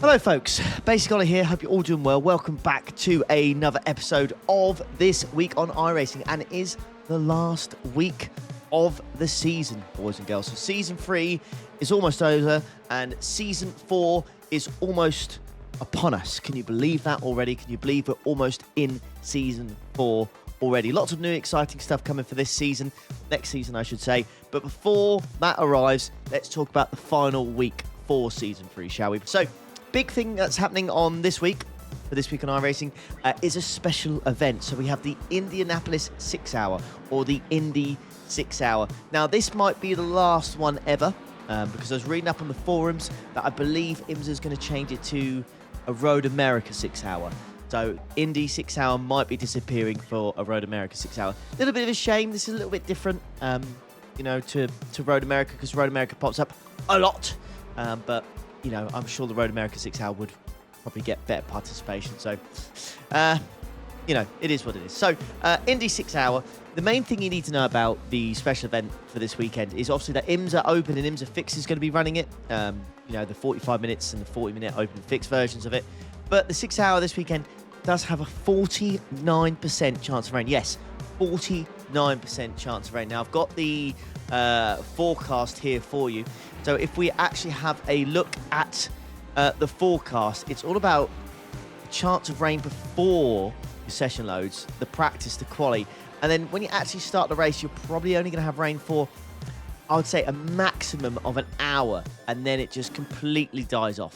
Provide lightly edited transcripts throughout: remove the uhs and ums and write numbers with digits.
Hello folks, Basic Ollie here, hope you're all doing well. Welcome back to another episode of This Week on iRacing, and it is the last week of the season, boys and girls. So season 3 is almost over and season 4 is almost upon us. Can you believe that already? Can you believe we're almost in season 4 already? Lots of new exciting stuff coming for this season, next season I should say. But before that arrives, let's talk about the final week for season 3, shall we? So, big thing that's happening on this week, for This Week on iRacing, is a special event. So we have the Indianapolis 6 Hour, or the Indy 6 Hour. Now, this might be the last one ever, because I was reading up on the forums that I believe IMSA's going to change it to a Road America 6 Hour. So Indy 6 Hour might be disappearing for a Road America 6 Hour. A little bit of a shame. This is a little bit different, you know, to Road America, because Road America pops up a lot, but you know, I'm sure the Road America 6 Hour would probably get better participation. So, you know, it is what it is. So, Indy 6 Hour, the main thing you need to know about the special event for this weekend is obviously that IMSA Open and IMSA Fix is going to be running it. You know, the 45 minutes and the 40-minute Open and Fix versions of it. But the 6 Hour this weekend does have a 49% chance of rain. Yes, 49% chance of rain. Now, I've got the forecast here for you. So if we actually have a look at the forecast, it's all about the chance of rain before your session loads, the practice, the quali, and then when you actually start the race, you're probably only going to have rain for, I would say, a maximum of an hour, and then it just completely dies off.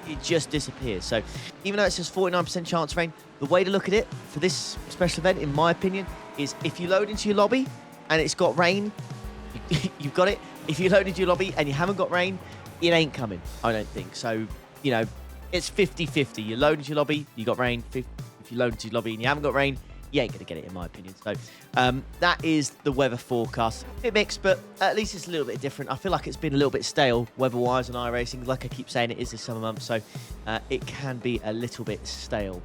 It just disappears. So even though it says 49% chance of rain, the way to look at it for this special event, in my opinion, is if you load into your lobby and it's got rain, you've got it. If you load into your lobby and you haven't got rain, it ain't coming, I don't think. So, you know, it's 50-50. You load into your lobby, you got rain. If you load into your lobby and you haven't got rain, you ain't going to get it, in my opinion. So, that is the weather forecast. A bit mixed, but at least it's a little bit different. I feel like it's been a little bit stale, weather-wise, on iRacing. Like I keep saying, it is the summer month, so it can be a little bit stale,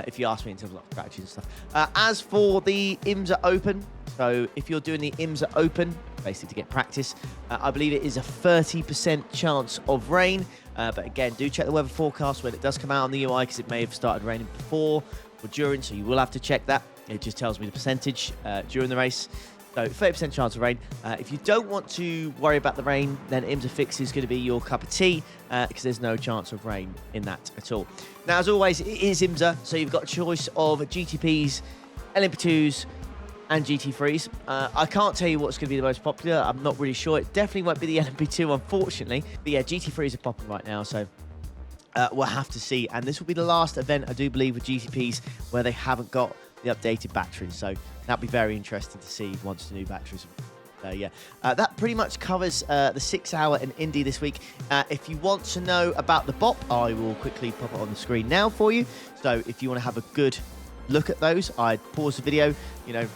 if you ask me, in terms of like scratches and stuff. As for the IMSA Open, so if you're doing the IMSA Open, basically to get practice, I believe it is a 30% chance of rain. But again, do check the weather forecast when it does come out on the UI, because it may have started raining before or during, so you will have to check that. It just tells me the percentage during the race. So 30% chance of rain. If you don't want to worry about the rain, then IMSA Fix is going to be your cup of tea, because there's no chance of rain in that at all. Now, as always, it is IMSA, so you've got a choice of GTPs, LMP2s, and GT3s. I can't tell you what's going to be the most popular. I'm not really sure. It definitely won't be the LMP2, unfortunately. But yeah, GT3s are popping right now, so we'll have to see. And this will be the last event, I do believe, with GTPs where they haven't got the updated batteries. So that'll be very interesting to see once the new batteries are. Yeah, that pretty much covers the 6 Hour and Indy this week. If you want to know about the BOP, I will quickly pop it on the screen now for you. So if you want to have a good look at those, I'd pause the video, you know,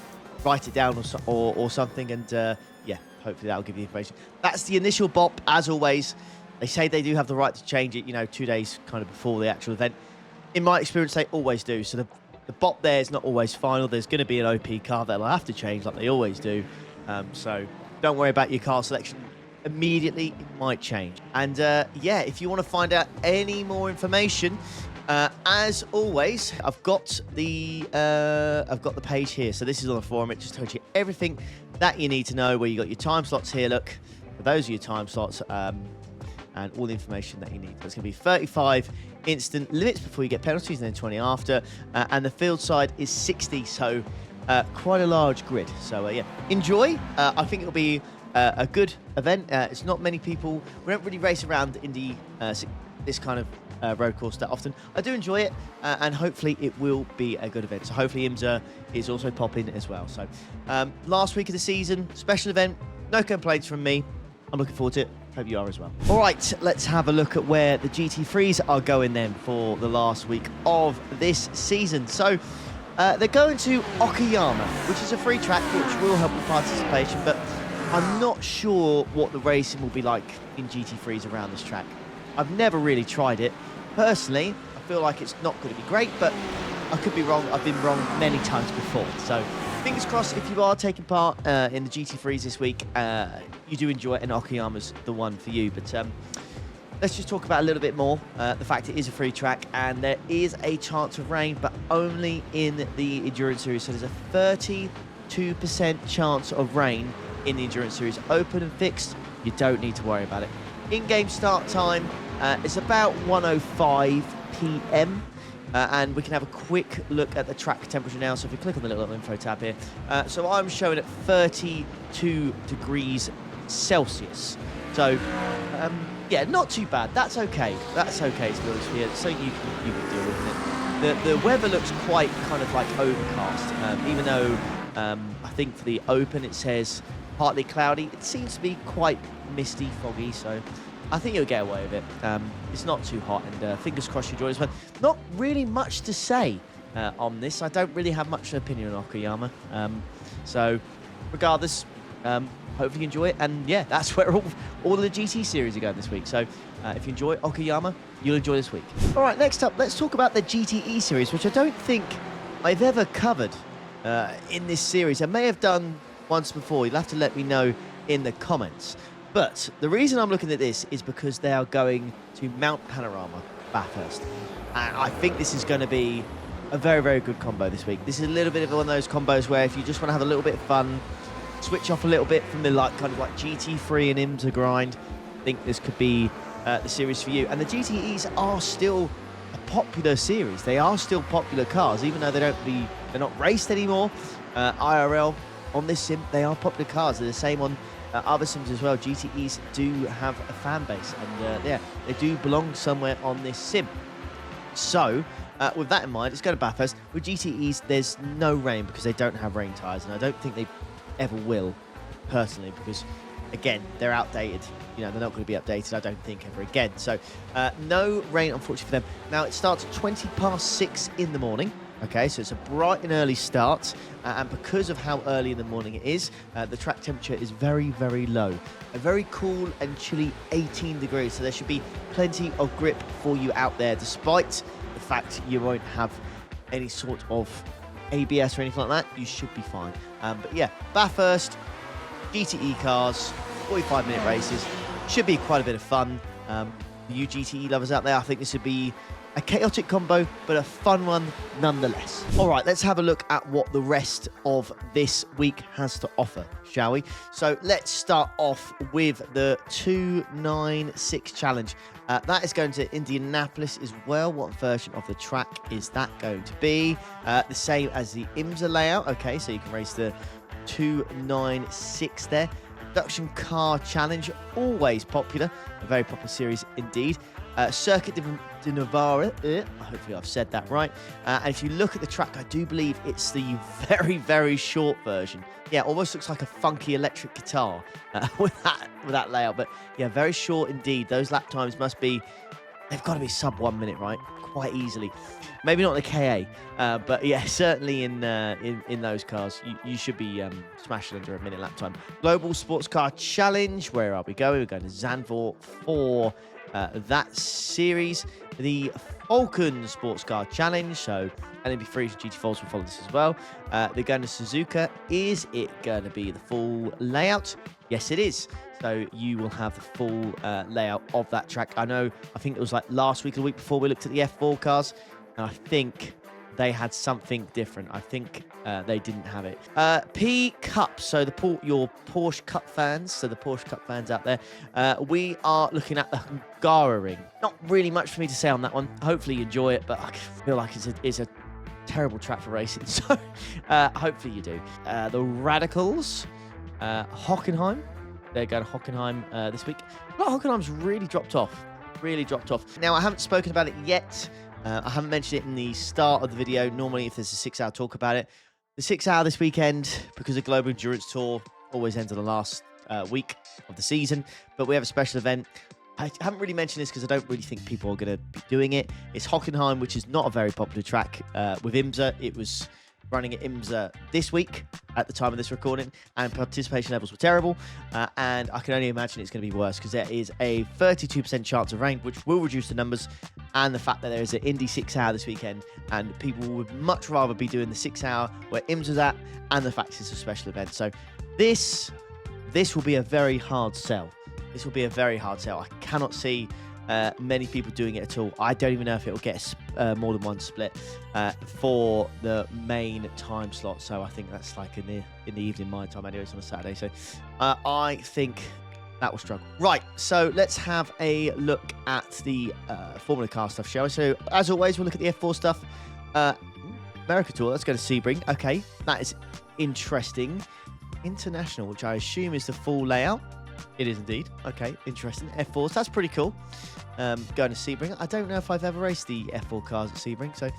write it down or something, and yeah, hopefully that'll give you information. That's the initial BOP, as always. They say they do have the right to change it, you know, 2 days kind of before the actual event. In my experience, they always do. So the BOP there is not always final. There's going to be an OP car that they'll have to change, like they always do. So don't worry about your car selection immediately. It might change. And yeah, if you want to find out any more information, as always, I've got the page here. So this is on the forum. It just tells you everything that you need to know. Where you got your time slots here. Look, those are your time slots, and all the information that you need. So it's going to be 35 instant limits before you get penalties, and then 20 after. And the field side is 60. So quite a large grid. So yeah, enjoy. I think it'll be a good event. It's not many people. We don't really race around Indy this kind of road course that often. I do enjoy it, and hopefully it will be a good event. So hopefully IMSA is also popping as well. So last week of the season, special event, no complaints from me. I'm looking forward to it. Hope you are as well. All right, let's have a look at where the GT3s are going then for the last week of this season. So they're going to Okayama, which is a free track, which will help with participation, but I'm not sure what the racing will be like in GT3s around this track. I've never really tried it. Personally, I feel like it's not going to be great, but I could be wrong. I've been wrong many times before. So fingers crossed, if you are taking part in the GT3s this week, you do enjoy it, and Okayama's the one for you. But let's just talk about a little bit more the fact it is a free track and there is a chance of rain, but only in the Endurance Series. So there's a 32% chance of rain in the Endurance Series. Open and fixed, you don't need to worry about it. In-game start time is about 1:05 p.m. And we can have a quick look at the track temperature now. So if you click on the little info tab here, so I'm showing at 32 degrees Celsius. So yeah, not too bad. That's okay. That's okay to be honest with you. So you can deal with it. The weather looks quite kind of like overcast, even though I think for the open it says partly cloudy. It seems to be quite misty, foggy. So I think you'll get away with it. It's not too hot, and fingers crossed you enjoy this one. Not really much to say on this. I don't really have much of an opinion on Okayama. So regardless, hopefully you enjoy it. And yeah, that's where all the GT series are going this week. So if you enjoy Okayama, you'll enjoy this week. All right, next up, let's talk about the GTE series, which I don't think I've ever covered in this series. I may have done once before. You'll have to let me know in the comments. But the reason I'm looking at this is because they are going to Mount Panorama Bathurst. And I think this is going to be a very, very good combo this week. This is a little bit of one of those combos where if you just want to have a little bit of fun, switch off a little bit from the kind of like GT3 and IMSA grind, I think this could be the series for you. And the GTEs are still a popular series. They are still popular cars, even though they're not raced anymore. IRL on this sim, they are popular cars. They're the same on other sims as well. GTEs do have a fan base, and yeah, they do belong somewhere on this sim. So with that in mind, let's go to Bathurst. With GTEs, there's no rain because they don't have rain tyres, and I don't think they ever will, personally, because again, they're outdated. You know, they're not going to be updated, I don't think, ever again. So no rain, unfortunately, for them. Now, it starts at 6:20 in the morning. Okay, so it's a bright and early start, and because of how early in the morning it is, the track temperature is very, very low. A very cool and chilly 18 degrees, so there should be plenty of grip for you out there, despite the fact you won't have any sort of ABS or anything like that. You should be fine. But yeah, Bathurst, GTE cars, 45-minute races, should be quite a bit of fun. For you GTE lovers out there, I think this would be a chaotic combo, but a fun one nonetheless. All right, let's have a look at what the rest of this week has to offer, shall we? So let's start off with the 296 challenge. That is going to Indianapolis as well. What version of the track is that going to be? The same as the IMSA layout. Okay, so you can race the 296 there. Production Car Challenge, always popular. A very popular series indeed. Circuit de Navarra, hopefully I've said that right. And if you look at the track, I do believe it's the very, very short version. Yeah, almost looks like a funky electric guitar with that layout. But yeah, very short indeed. Those lap times must be, they've got to be sub 1 minute, right? Quite easily. Maybe not the KA, but yeah, certainly in those cars, you should be smashing under a minute lap time. Global Sports Car Challenge, where are we going? We're going to Zandvoort for that series. The Falcon Sports Car Challenge, so LMP3 GT Falls will follow this as well. They're going to Suzuka. Is it going to be the full layout? Yes, it is. So you will have the full layout of that track. I think it was like last week or the week before we looked at the F4 cars, and I think they had something different. I think they didn't have it. P Cup, so your Porsche Cup fans, so the Porsche Cup fans out there, we are looking at the Hungaroring. Not really much for me to say on that one. Hopefully you enjoy it, but I feel like it's a terrible track for racing, so hopefully you do. The Radicals, Hockenheim. They're going to Hockenheim this week. But Hockenheim's really dropped off. Really dropped off. Now, I haven't spoken about it yet. I haven't mentioned it in the start of the video. Normally, if there's a 6 hour talk about it. The 6 hour this weekend, because of Global Endurance Tour, always ends on the last week of the season. But we have a special event. I haven't really mentioned this because I don't really think people are going to be doing it. It's Hockenheim, which is not a very popular track with IMSA. It was running at IMSA this week at the time of this recording, and participation levels were terrible, and I can only imagine it's going to be worse because there is a 32% chance of rain, which will reduce the numbers, and the fact that there is an Indy 6 hour this weekend, and people would much rather be doing the 6 hour where IMSA's at, and the fact it's a special event. So this will be a very hard sell. This will be a very hard sell. I cannot see many people doing it at all. I don't even know if it will get more than one split for the main time slot. So I think that's like in the evening my time anyway. It's on a Saturday. So I think that will struggle. Right, so let's have a look at the Formula Car stuff, shall we? So as always, we'll look at the F4 stuff. America Tour, let's go to Sebring. Okay, that is interesting. International, which I assume is the full layout. It is indeed. Okay, interesting. F4s, that's pretty cool. Going to Sebring. I don't know if I've ever raced the F4 cars at Sebring, so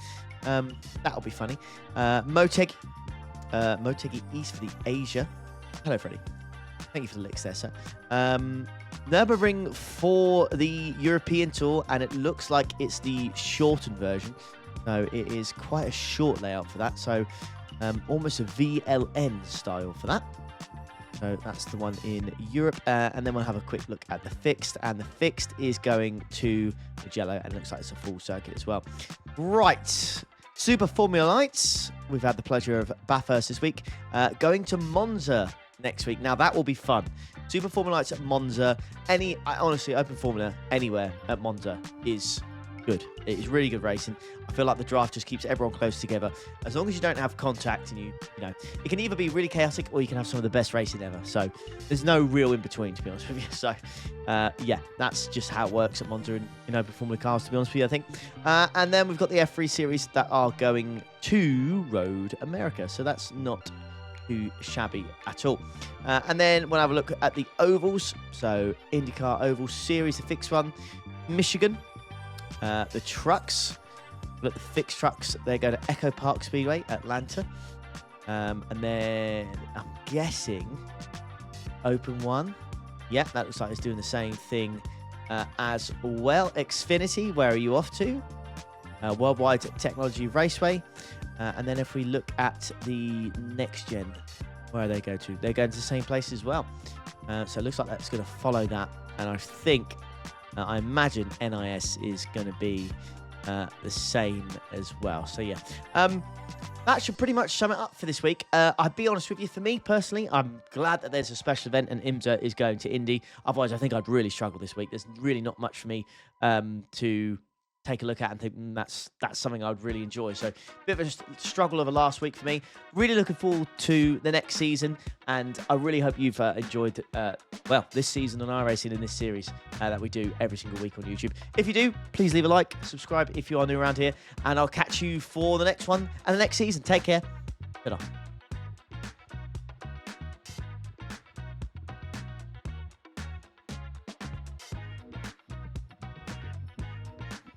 that'll be funny. Motegi East for the Asia. Hello, Freddie. Thank you for the licks there, sir. Nürburgring for the European Tour, and it looks like it's the shortened version. So it is quite a short layout for that. So almost a VLN style for that. So that's the one in Europe. And then we'll have a quick look at the fixed. And the fixed is going to Mugello, and it looks like it's a full circuit as well. Right. Super Formula Lights. We've had the pleasure of Bathurst this week. Going to Monza next week. Now, that will be fun. Super Formula Lights at Monza. Honestly, Open Formula anywhere at Monza is good. It is really good racing. I feel like the draft just keeps everyone close together. As long as you don't have contact, and you know, it can either be really chaotic or you can have some of the best racing ever. So there's no real in between, to be honest with you. So yeah, that's just how it works at Monza in Open Formula cars, to be honest with you, I think. And then we've got the F3 series that are going to Road America. So that's not too shabby at all. And then we'll have a look at the ovals. So IndyCar Oval Series, the fixed one, Michigan. The trucks, look, the fixed trucks, they go to Echo Park Speedway, Atlanta. And then I'm guessing Open One. Yeah, that looks like it's doing the same thing as well. Xfinity, where are you off to? Worldwide Technology Raceway. And then if we look at the next gen, where are they going to? They're going to the same place as well. So it looks like that's going to follow that. And I think, I imagine NIS is going to be the same as well. So yeah, that should pretty much sum it up for this week. I'll be honest with you, for me personally, I'm glad that there's a special event and IMSA is going to Indy. Otherwise, I think I'd really struggle this week. There's really not much for me to take a look at and think that's something I would really enjoy. So a bit of a struggle of a last week for me. Really looking forward to the next season, and I really hope you've enjoyed this season on iRacing in this series that we do every single week on YouTube. If you do, please leave a like, subscribe if you are new around here, and I'll catch you for the next one and the next season. Take care. Good on.